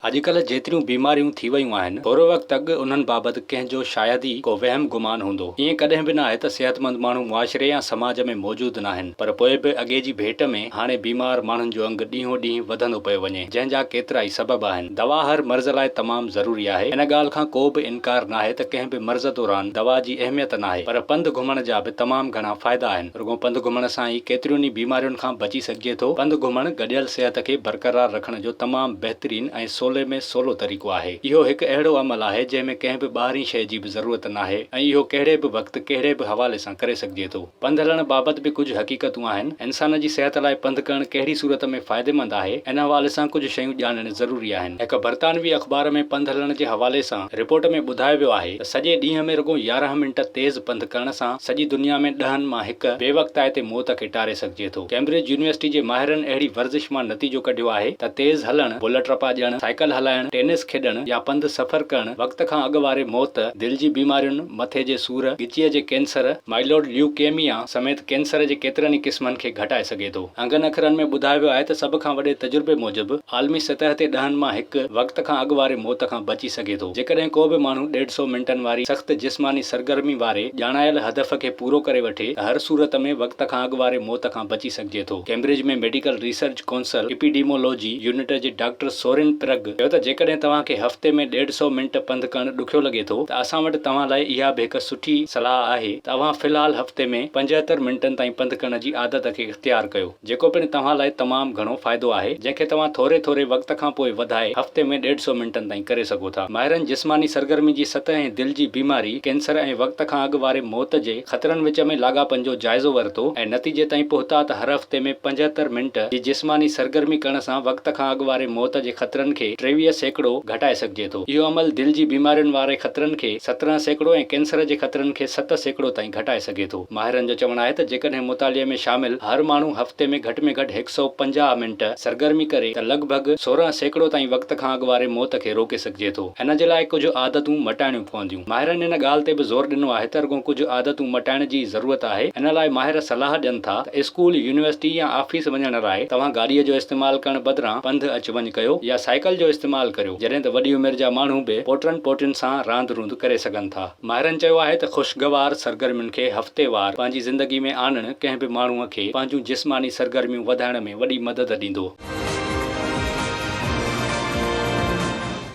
अॼुकल्ह जेतिरियूं बीमारियूं थी वयूं आहिनि थोरो वक़्तु अॻु उन्हनि बाबति कंहिंजो शायदि ई को वहम गुमान हूंदो। ईअं कॾहिं बि न आहे त सिहतमंद माण्हू मुआशिरे या समाज में मौजूदु न आहिनि, पर पोइ बि अॻे जी भेट में हाणे बीमार माण्हुनि जो अंग ॾींहों ॾींहुं वधंदो पियो वञे, जंहिंजा केतिरा ई सबब आहिनि। दवा हर मर्ज़ लाइ तमामु ज़रूरी आहे, इन ॻाल्हि खां को बि इनकार न आहे त कंहिं बि मर्ज़ दौरान दवा जी अहमियत न आहे, पर पंधु घुमण जा बि तमामु घणा फ़ाइदा आहिनि। रुॻो पंधु घुमण सां ई केतिरियुनि ई बीमारियुनि खां बची सघिजे थो। पंधु घुमण गॾियल सिहत खे बरक़रार रखण जो तमामु बहितरीन ऐं सवले में सवलो तरीक़ो आहे। इहो हिकु अहिड़ो अमल आहे जंहिंमें कंहिं बि ॿाहिरीं शइ जी बि ज़रूरत न आहे ऐं इहो कहिड़े बि वक़्तु कहिड़े बि हवाले सां करे सघिजे थो। पंधु हलण बाबति बि कुझु हक़ीक़तूं आहिनि। इंसान जी सिहत लाइ पंधु करणु कहिड़ी सूरत में फ़ाइदेमंद आहे, इन हवाले सां कुझु शयूं ॼाणणु ज़रूरी आहिनि। हिकु बर्तानवी अख़बार में पंधु हलण जे हवाले सां रिपोर्ट में ॿुधायो वियो आहे त सॼे ॾींहं में रुॻो 11 मिंट तेज़ पंधु करण सां सॼी दुनिया में 10 मां हिकु बेवक़्ताए ते मौत खे टारे सघिजे थो। कैम्ब्रिज यूनिवर्सिटी जे माहिरनि अहिड़ी वर्ज़िश मां नतीजो कढियो आहे त तेज़ हलणु, बुलेट टपा ॾियणु, साइकिल हलाइणु, टेनिस खेॾणु या पंधु सफ़र करणु वक़्त खां अॻु वारे मौत, दिलि जी बीमारियुनि, मथे जे सूर, गिचीअ जे कैंसर, माइलोड ल्यूकेमिया समेत कैंसर जे केतिरनि ई क़िस्मनि खे घटाए सघे थो। अंगनि अखरनि में ॿुधायो वियो आहे त सभ खां वॾे तजुर्बे मूजिबि आलमी सतह ते 10 मां हिकु वक़्त खां अॻु वारे मौत खां बची सघे थो। जेकॾहिं को बि माण्हू 150 मिंटनि वारी सख़्त जिस्मानी सरगर्मी वारे ॼाणायल हदफ़ खे पूरो करे वठे त हर सूरत में वक़्त खां अॻु वारे मौत खां बची सघिजे थो। कैम्ब्रिज में मेडिकल रिसर्च काउंसिल एपिडीमोलॉजी यूनिट जे डॉक्टर सोरेन प्रग चयो त जेकॾहिं तव्हांखे हफ़्ते में 150 मिंट पंधु करणु ॾुखियो लॻे थो त असां वटि तव्हां लाइ इहा बि हिकु सुठी सलाह आहे। तव्हां फ़िलहाल हफ़्ते में 75 मिंटनि ताईं पंधु करण जी आदत खे इख़्तियार कयो, जेको पिणु तव्हां लाइ तमामु घणो फ़ाइदो आहे, जंहिंखे तव्हां थोरे थोरे वक़्त खां पोइ वधाए हफ़्ते में 150 मिंटनि ताईं करे सघो था। माहिरनि जिस्मानी सरगर्मी जी सतह ऐं दिलि जी बीमारी, कैंसर ऐं वक़्त खां अॻु वारे मौत जे ख़तरनि विच में लाॻापन जो जाइज़ो वरितो ऐं नतीजे ताईं पहुता त हर हफ़्ते में 75 मिंट जी जिस्मानी सरगर्मी करण सां वक़्त खां अॻु वारे मौत जे ख़तरनि खे 23% घटाए सघिजे थो। इहो अमल दिलि जी बीमारियुनि वारे ख़तरनि खे 17% ऐं कैंसर जे ख़तरनि खे 7% ताईं घटाए सघे थो। माहिरनि जो चवणु आहे त जेकॾहिं मुतालिए में शामिल हर माण्हू हफ़्ते में घटि 150 मिंट सरगर्मी करे त लॻभॻि 16% ताईं वक़्त खां अॻु वारे मौत खे रोके सघिजे थो। इन जे लाइ कुझु आदतूं मटाइणियूं पवंदियूं। माहिरनि इन ॻाल्हि ते बि ज़ोर ॾिनो आहे त रुॻो कुझु आदतूं मटाइण जी ज़रूरत आहे। इन लाइ माहिर सलाह ॾियनि था त स्कूल, यूनिवर्सिटी या ऑफिस वञण लाइ तव्हां गाॾीअ जो इस्तेमालु करण बदिरां पंधु अचु वञु कयो या साइकिल जो इस्तेमालु करियो, जॾहिं त वॾी उमिरि जा माण्हू बि पोटियुनि सां रांदि रूंद करे सघनि था। माहिरनि चयो आहे त ख़ुशगवार सरगर्मियुनि खे हफ़्तेवार पंहिंजी ज़िंदगी में आणणु कंहिं बि माण्हूअ खे पंहिंजूं जिस्मानी सरगर्मियूं वधाइण में वॾी मदद ॾींदो।